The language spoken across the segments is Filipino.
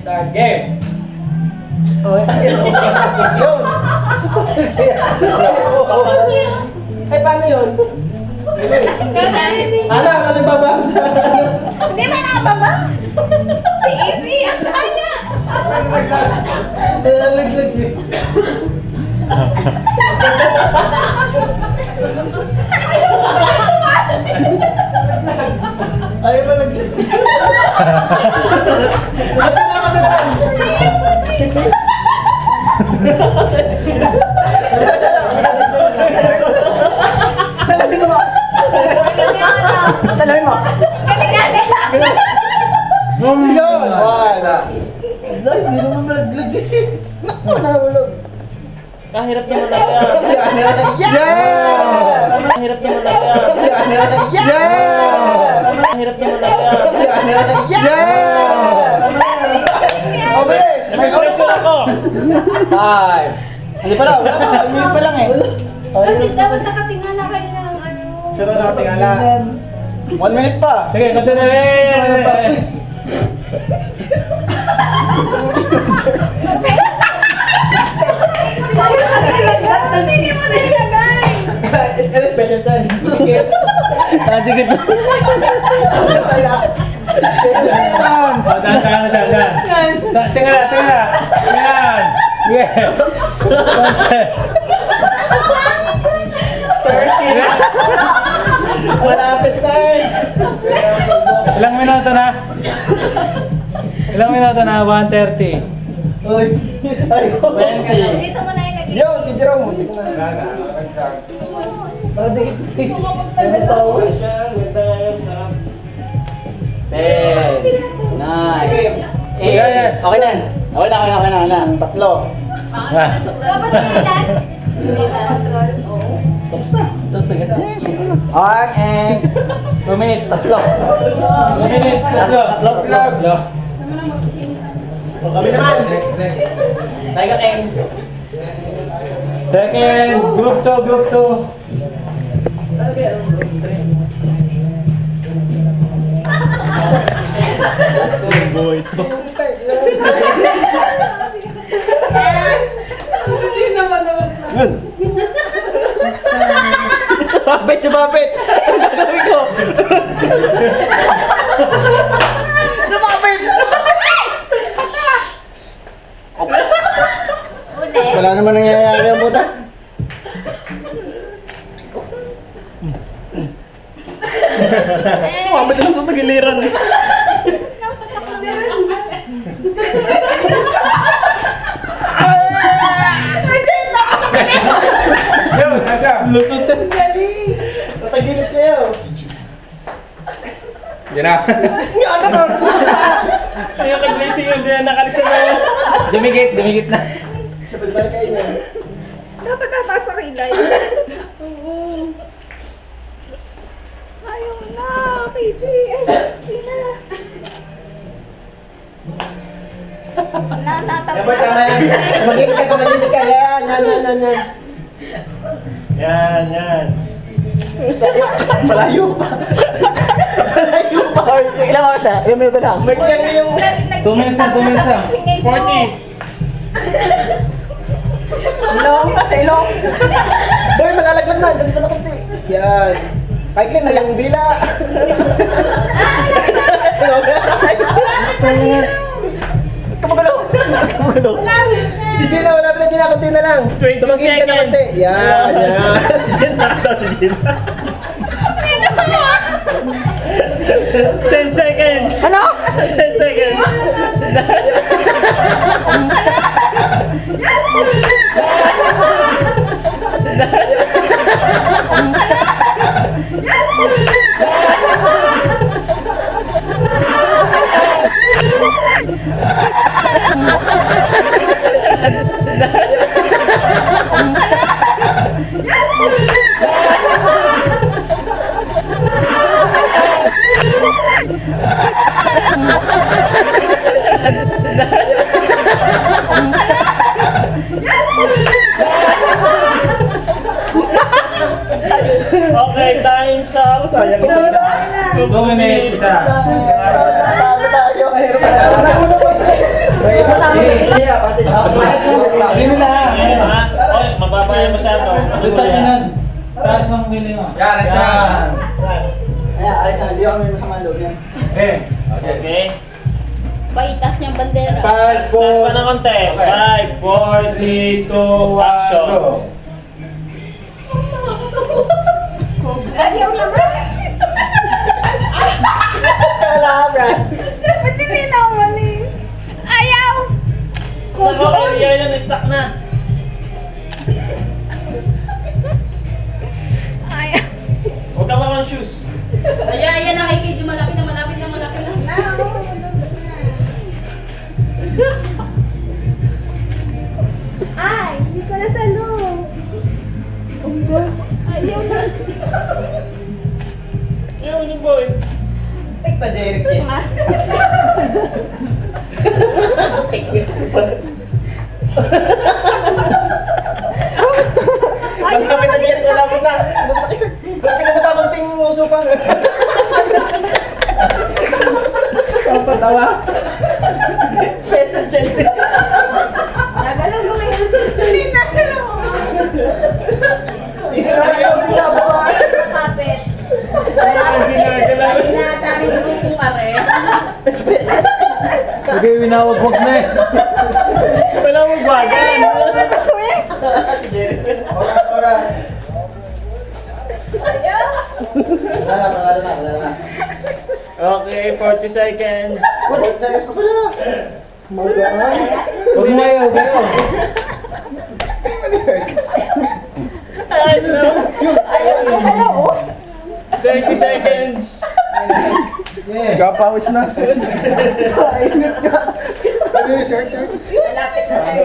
Start game. Oh, yun. Ay, paano yun? Ano? Ano nagbabago sa... Hindi man nakababa. Si Easy, ang kaya. Nalalaglag eh. Ayaw malaglag. Salamin mo. Salamin mo. Galing-galing. Yun! One! Ay, hindi naman malaglag eh. Naku, nahulog. Kahirap niya malaga. Yeah! Kahirap niya malaga. Yeah! Kahirap niya malaga. Yeah! Oh, bilis! May Question ako. Five. Hindi pala, wala pa. Minute pa lang eh. Kasi dapat nakatingala kayo ng ano. Pero nakatingala. 1 minute pa. Sige, continue. Hindi mo na ilagay. It's a special time. Dikit na. Tingnan na. Yan. Yeah. 30. Malapit na eh. Ilang minuto na? Ilang minuto na? 1:30. Uy. Ay, 20. Dito mo na ilagay. Yo, kidira mo. Sige na. Dikit. 10. 9. 8. Okay na. Okay na. Tatlo. Dapat ilan? Tapos na. Okay, and 2 minutes. Tatlo. 2 minutes. Tatlo. Kami naman. Next. Tayo ka, Eng. Second. Group 2. Boy to. Yun. Babit siya, babit. Ang gagawin ko. Sumabit. Uli. Wala naman nangyayari ang buta. Sumabit lang ito pagiliran eh. Yo, nasa. Lusot ang galing. Natagilid kayo. Yan na. Ano ba? Kaya kag-blessing yun, hindi na nakalis na. Dumigit na. Sabad ba kayo na? Dapat tataas sa kilay. Oo. Ayaw na, KJ. Ayaw na. Yan boy, tama yan. Magiging ka. Yan. Malayo pa. Ilang oras na? Ilang minuto na? Magiging yung... 2 minutes na. 40. Ilong na sa ilong. Boy, malalaglag na. Ganito na kunti. Yan. Kaiklin na yung dila. Kamugulo. Si Gina, wala pa na Gina. Kunti na lang. 20 Tumagin ka na kunti. Yan. Si Gina. 10 seconds. Ano? 10 seconds. Okay, time's up. Sayang 2 minutes. Isa. Talo tayo. kaya masyado. Basta pinag. Taas ng mili mo. Yan, yan. Ayan, ayos na. Hindi ako may masamang loob yan. Okay. Paitas niyang bandera. 5, 4, pa ng konti. 5, 4, 3, 2, action. Ayaw naman. Kala ka, Brad. Ba't hindi na umalis? Ayaw! Okay, yan yung stock na. Ayaw. Huwag ka makang shoes. Ayan na kay Kid. Malapit na, malapit na, malapit na. Ay, hindi ko na salo. Ayaw na. Yun yung boy. Take pa, Jeric yan. Magkapit na Jeric, wala mo na. Ba't pinagpapunting uso pa? Papatawa. Special child. Nagalaw ko ngayon. Hindi na. Hindi na kayo sila buhay. Kapit. Ginagalaw. Ay na, daming grupo ka rin. Sige, winawag-wag na eh. Wala mo bagan. Oras. Ayaw. Wala na. Okay, 40 seconds. Wala, serious pa pala. Magaan. Huwag mo ayaw, kayo. Ay, no. Ayaw. 30 seconds. Yeah. Kapawis na. Init ka. Ano yung shark? Malapit na tayo.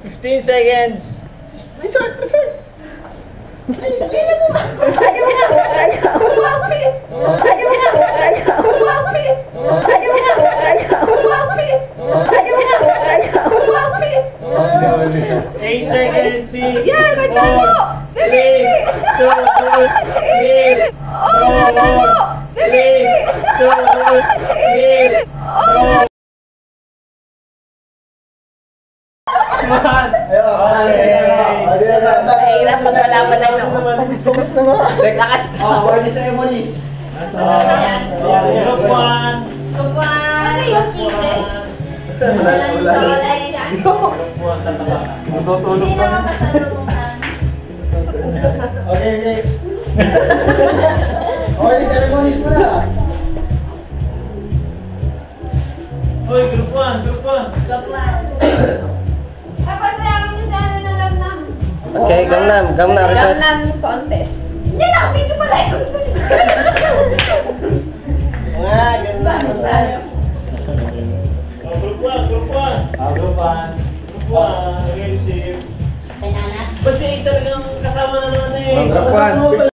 15 seconds. May shark. Ayaw na. Ayaw. Umapit. Ayaw na. Ayaw. Umapit. Ayaw na. Ayaw. Umapit. Ayaw na. Ayaw. Umapit. 8 seconds. 6, Yan, 4, magtamo. 3, 2, 1, Dali. 3, 2, 1, Mahirap pag wala pa tayo ng Bagus na nga. lakas. Award ceremonies. Group 1. Ano yung kisses? Wala. Kisses yan. Hindi naman pasalungan. Okay, next. Award ceremonies mo na. Hoy, group 1, group 1. Gapwan. Papasayawan niyo sa ano na Gangnam. Okay, Gangnam request. Gangnam contest. Yan ang video pala yun. Nga, ganda. Group 1, group 1. Group 1. Group 1. Okay, receive. Banana. Basta is talagang kasama na naman eh. Group 1.